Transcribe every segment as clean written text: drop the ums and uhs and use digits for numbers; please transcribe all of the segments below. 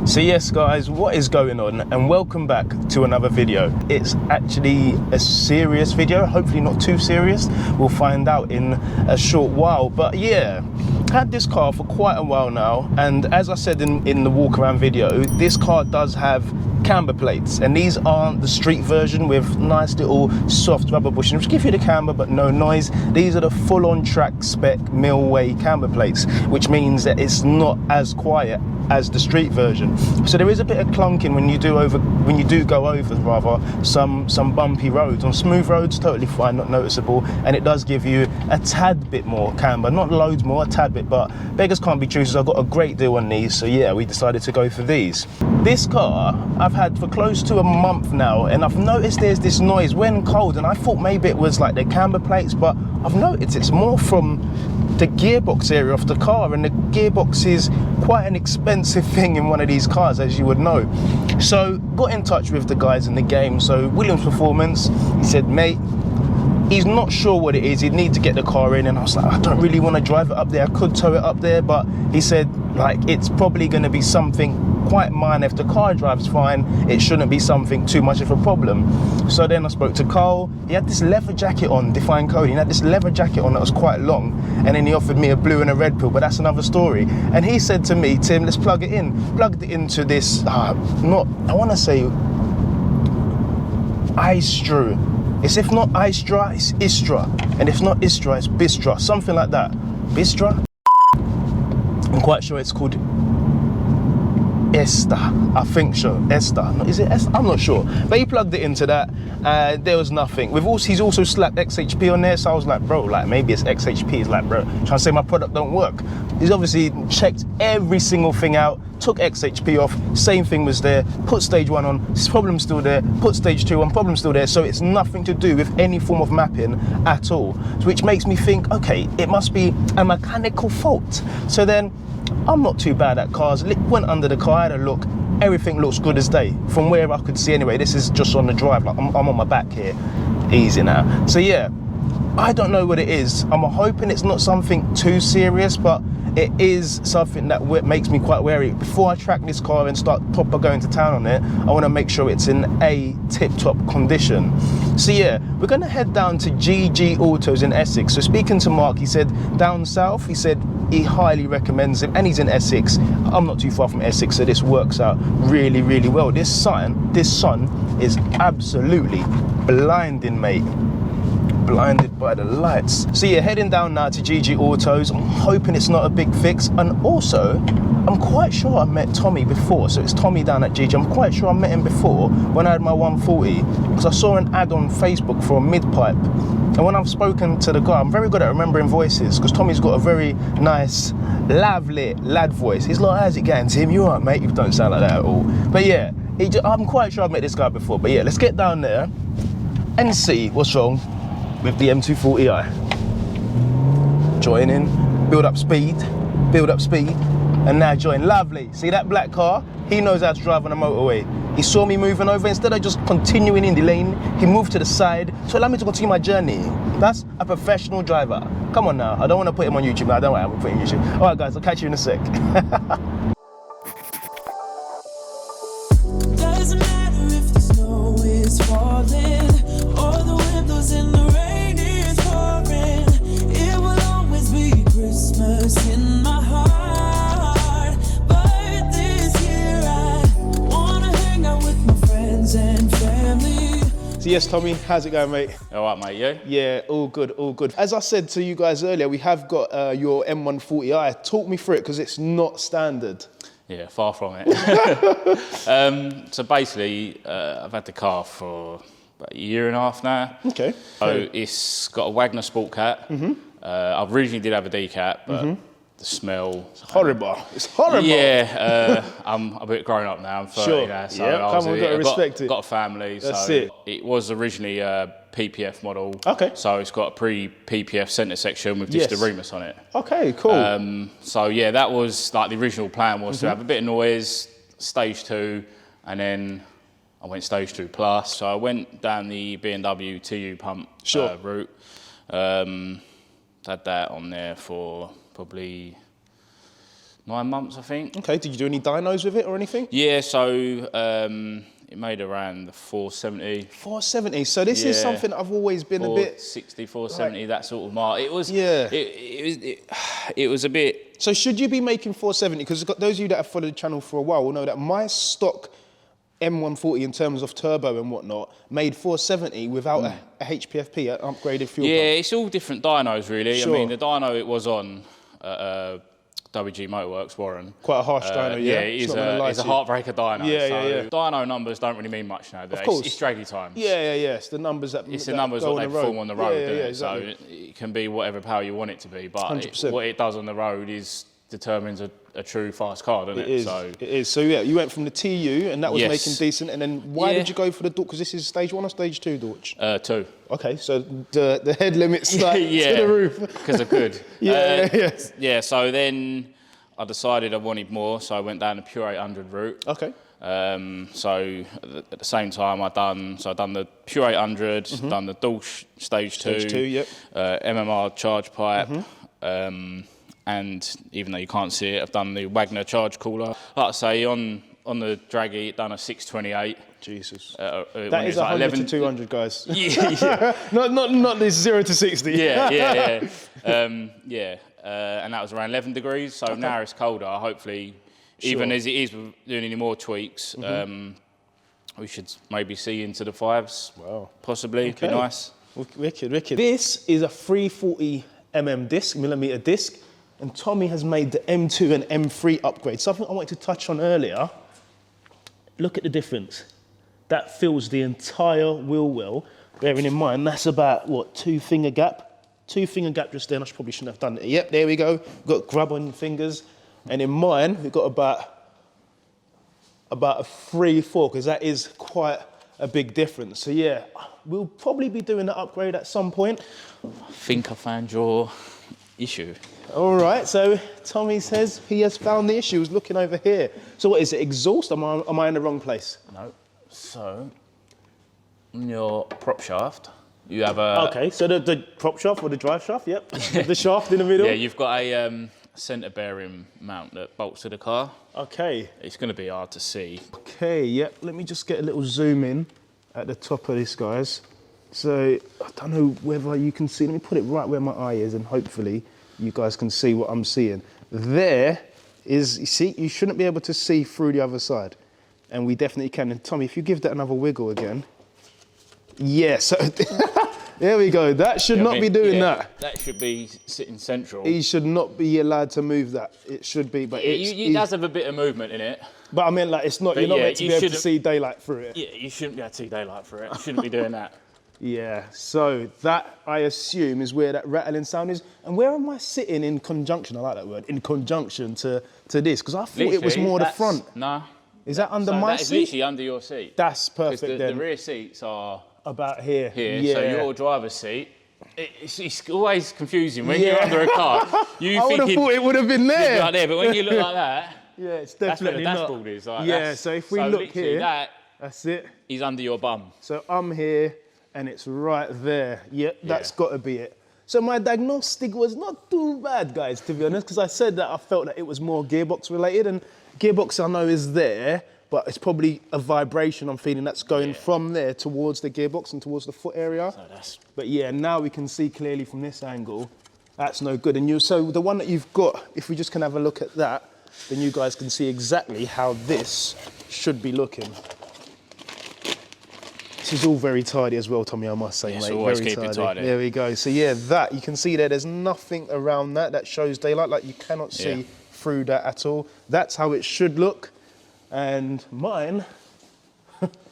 So yes guys, what is going on, and welcome back to another video. It's actually a serious video, hopefully not too serious. We'll find out in a short while. But yeah, had this car for quite a while now, and as I said in the walk around video, this car does have camber plates, and these aren't the street version with nice little soft rubber bushings which give you the camber but no noise. These are the full-on track spec Millway camber plates, which means that it's not as quiet as the street version. So there is a bit of clunking when you do go over some bumpy roads. On smooth roads, totally fine, not noticeable, and it does give you a tad bit more camber, not loads more, a tad bit, but beggars can't be choosers. I've got a great deal on these, so yeah, we decided to go for these. This car I've had for close to a month now, and I've noticed there's this noise when cold, and I thought maybe it was like the camber plates, but I've noticed it's more from the gearbox area of the car, and the gearbox is quite an expensive thing in one of these cars, as you would know. So got in touch with the guys in the game. So Williams Performance, he said, mate, he's not sure what it is, he'd need to get the car in, and I was like, I don't really want to drive it up there, I could tow it up there, but he said like it's probably going to be something quite minor. If the car drives fine, it shouldn't be something too much of a problem. So then I spoke to Carl. He had this leather jacket on, Define Code. He had this leather jacket on that was quite long, and then he offered me a blue and a red pill, but that's another story. And he said to me, Tim, let's plug it in. Plugged it into this, I want to say Istra. It's if not Istra, it's Istra. And if not Istra, it's Bistra, something like that. Bistra? I'm quite sure it's called Esther, I think so. Esther, is it Esther? I'm not sure. But he plugged it into that, and there was nothing. He's also slapped XHP on there, so I was like, bro, like maybe it's XHP. He's like, bro, trying to say my product don't work. He's obviously checked every single thing out, took XHP off, same thing was there, put stage 1 on, problem still there, put stage 2 on, problem still there, so it's nothing to do with any form of mapping at all. Which makes me think, okay, it must be a mechanical fault. So then, I'm not too bad at cars. Went under the car, had a look. Everything looks good as day from where I could see anyway. This is just on the drive, like I'm on my back here. Easy now. So yeah, I don't know what it is. I'm hoping it's not something too serious, but it is something that makes me quite wary. Before I track this car and start proper going to town on it, I want to make sure it's in a tip-top condition. So yeah, we're going to head down to GG Autos in Essex. So speaking to Mark, he said down south, he said he highly recommends it, and he's in Essex. I'm not too far from Essex, so this works out really, really well. This sun is absolutely blinding, mate. Blinded by the lights. So yeah, heading down now to GG Autos. I'm hoping it's not a big fix, and also I'm quite sure I met Tommy before. So it's Tommy down at GG. I'm quite sure I met him before when I had my 140, because I saw an ad on Facebook for a mid-pipe, and when I've spoken to the guy, I'm very good at remembering voices, because Tommy's got a very nice lively lad voice. He's like, how's it going, Tim? You alright, mate? You don't sound like that at all. But yeah, I'm quite sure I've met this guy before. But yeah, let's get down there and see what's wrong with the M240i. Join in, build up speed, and now join. Lovely. See that black car? He knows how to drive on a motorway. He saw me moving over. Instead of just continuing in the lane, he moved to the side to allow me to continue my journey. That's a professional driver. Come on now. I don't want to put him on YouTube now. I don't want to put him on YouTube. All right, guys, I'll catch you in a sec. Doesn't matter if the snow is falling or the wind blows in the rain is pouring. It will always be Christmas in my heart. But this year I wanna hang out with my friends and family. So yes, Tommy, how's it going, mate? All right, mate, you? Yeah, all good, all good. As I said to you guys earlier, we have got your M140i. Talk me through it, because it's not standard. Yeah, far from it. So basically, I've had the car for about a year and a half now. Okay. So it's got a Wagner Sport Cat. I originally did have a D-Cat, but the smell. It's horrible. It's horrible. Yeah, I'm a bit grown up now. I'm 30 Sure. now. So Yeah, I come on, gotta respect it. Got a family. That's so it. It was originally a PPF model. Okay. So it's got a pre-PPF centre section with just Yes. the Remus on it. Okay, cool. So yeah, that was like the original plan was to have a bit of noise, stage 2, and then I went stage 2 plus. So I went down the BMW TU pump route. Had that on there for probably 9 months, I think. Okay, did you do any dynos with it or anything? Yeah, so it made around the 470. 470, so this is something I've always been a bit... 460, 470, that sort of mark. It was, it was a bit... So should you be making 470? Because those of you that have followed the channel for a while will know that my stock M140 in terms of turbo and whatnot made 470 without a HPFP, an upgraded fuel pump. Yeah, it's all different dynos really. Sure. I mean, the dyno it was on WG Motorworks, Warren. Quite a harsh dyno, yeah? It's a heartbreaker dyno. Yeah. Dyno numbers don't really mean much nowadays. Of course. It's straightly times. Yeah. It's the numbers that It's the numbers what they perform on the road, exactly. So it can be whatever power you want it to be, but 100%. what it does on the road determines a true fast car, doesn't it? It is. So yeah, you went from the TU and that was making decent, and then why did you go for the Dodge? Because this is stage 1 or stage 2 Dodge? 2. Okay, so the head limit's like to the roof. Because I could. Yes. Yeah, so then I decided I wanted more, so I went down the Pure 800 route. Okay. So at the same time I'd done the Pure 800, done the Dodge stage 2, Stage 2, yep. MMR charge pipe, and even though you can't see it, I've done the Wagner charge cooler. Like I say, on the Draggy, it done a 628. Jesus. That is 100 to 200, guys. Yeah. not this 0 to 60. Yeah. And that was around 11 degrees, so now it's colder. Hopefully, even as it is doing any more tweaks, we should maybe see into the 5s. Wow. Possibly, Okay. be nice. Wicked. This is a 340mm disc, and Tommy has made the M2 and M3 upgrade. Something I wanted to touch on earlier. Look at the difference. That fills the entire wheel well. Bearing in mind, that's about, what, 2 finger gap? 2 finger gap just there, and I probably shouldn't have done it. Yep, there we go. Got grub on your fingers. And in mine, we've got about a 3-4, because that is quite a big difference. So yeah, we'll probably be doing the upgrade at some point. I think I found your issue. All right, so Tommy says he has found the issue. He's looking over here. So what is it, exhaust? Am I in the wrong place? No. So, on your prop shaft, you have a... Okay, so the prop shaft or the drive shaft, yep. The shaft in the middle. Yeah, you've got a centre bearing mount that bolts to the car. Okay. It's going to be hard to see. Okay, yep. Let me just get a little zoom in at the top of this, guys. So, I don't know whether you can see. Let me put it right where my eye is, and hopefully you guys can see what I'm seeing. There is, you see, you shouldn't be able to see through the other side. And we definitely can. And Tommy, if you give that another wiggle again. Yeah, so there we go. That should not be doing that. That should be sitting central. He should not be allowed to move that. It should be, but it does have a bit of movement in it. But I mean, like, it's not, you're not meant to be able to see daylight through it. Yeah, you shouldn't be able to see daylight through it. You shouldn't be doing that. Yeah, so that, I assume, is where that rattling sound is. And where am I sitting in conjunction, I like that word, in conjunction to this? Because I thought it was more the front. No. Is that under my that is seat? literally under your seat. That's perfect then. The rear seats are... About here. Yeah. So your driver's seat, it's always confusing. When you're under a car, I would have thought it would have been there. Like there, but when you look like that... Yeah, it's definitely that's where the dashboard is. Like, yeah, so if we look here, that's it. He's under your bum. So I'm here, and it's right there. Yep, that's got to be it. So my diagnostic was not too bad, guys, to be honest, because I said that I felt that it was more gearbox related, and gearbox I know is there, but it's probably a vibration I'm feeling that's going from there towards the gearbox and towards the foot area. But yeah, now we can see clearly from this angle, that's no good. And so the one that you've got, if we just can have a look at that, then you guys can see exactly how this should be looking. This is all very tidy as well, Tommy, I must say, mate. Always very keep it tidy. There we go. So yeah, that, you can see there's nothing around that shows daylight, like you cannot see through that at all. That's how it should look. And mine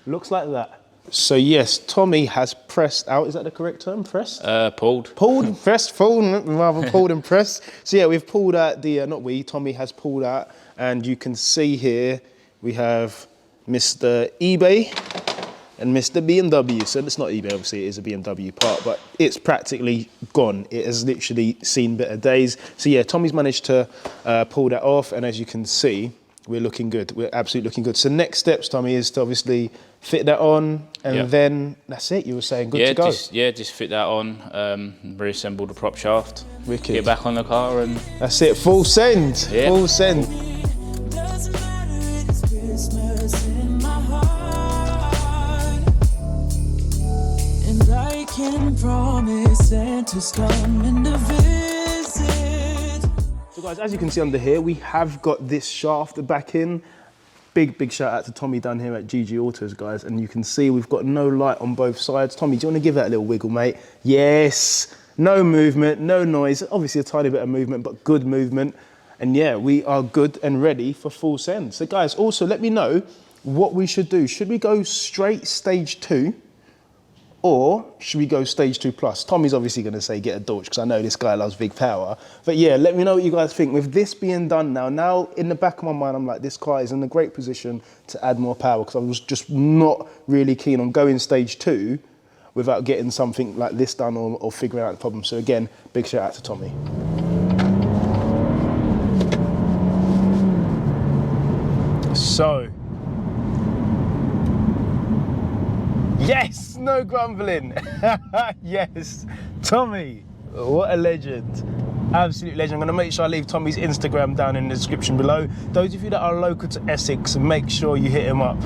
looks like that. So yes, Tommy has pressed out. Is that the correct term? Pressed? Pulled. Pulled, pressed, pulled, rather pulled and pressed. So yeah, we've pulled out Tommy has pulled out, and you can see here we have Mr. eBay and Mr. BMW. So it's not eBay, obviously it is a BMW part, but it's practically gone. It has literally seen better days. So yeah, Tommy's managed to pull that off, and as you can see, we're looking good. We're absolutely looking good. So next steps, Tommy, is to obviously fit that on, and Yep. then that's it. You were saying good to go. Just fit that on, reassemble the prop shaft, Wicked. get back on the car, and That's it. Full send. Yeah. Full send. Doesn't matter, it's Christmas in my heart. And I can promise Santa's coming to visit. So guys, as you can see under here, we have got this shaft back in. Big shout out to Tommy down here at GG Autos, guys. And you can see we've got no light on both sides. Tommy, do you want to give that a little wiggle, mate? Yes. No movement, no noise. Obviously a tiny bit of movement, but good movement. And yeah, we are good and ready for full send. So guys, also let me know what we should do. Should we go straight stage 2? Or should we go stage 2 plus? Tommy's obviously going to say get a Dodge because I know this guy loves big power. But yeah, let me know what you guys think. With this being done now in the back of my mind, I'm like, this car is in a great position to add more power because I was just not really keen on going stage 2 without getting something like this done or figuring out the problem. So again, big shout out to Tommy. So, yes, no grumbling. Yes, Tommy, what a legend. Absolute legend. I'm going to make sure I leave Tommy's Instagram down in the description below. Those of you that are local to Essex, make sure you hit him up.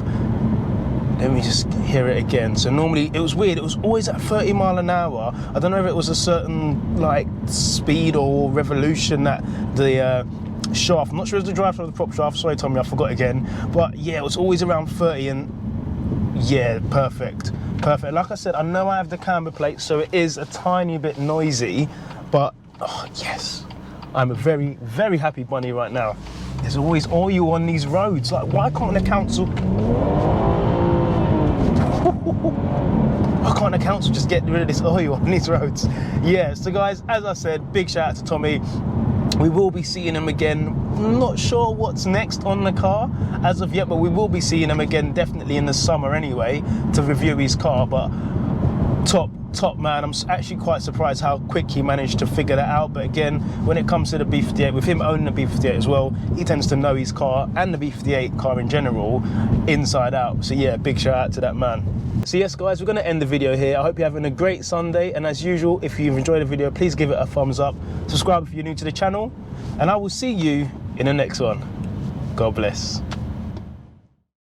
Let me just hear it again. So normally, it was weird, it was always at 30 mile an hour. I don't know if it was a certain like speed or revolution that the shaft, I'm not sure it was the drive of the prop shaft, sorry Tommy, I forgot again. But yeah, it was always around 30 and yeah, perfect. Like I said, I know I have the camber plate, so it is a tiny bit noisy, but oh yes, I'm a very, very happy bunny right now. There's always oil on these roads. Like, why can't the council... Why can't the council just get rid of this oil on these roads? Yeah, so guys, as I said, big shout out to Tommy. We will be seeing him again. I'm not sure what's next on the car as of yet, but we will be seeing him again definitely in the summer anyway to review his car. But top man, I'm actually quite surprised how quick he managed to figure that out. But again, when it comes to the B58, with him owning the B58 as well, he tends to know his car and the B58 car in general inside out. So yeah, big shout out to that man. So yes guys, we're going to end the video here. I hope you're having a great Sunday, and as usual, if you've enjoyed the video, please give it a thumbs up, subscribe if you're new to the channel, and I will see you in the next one. God bless.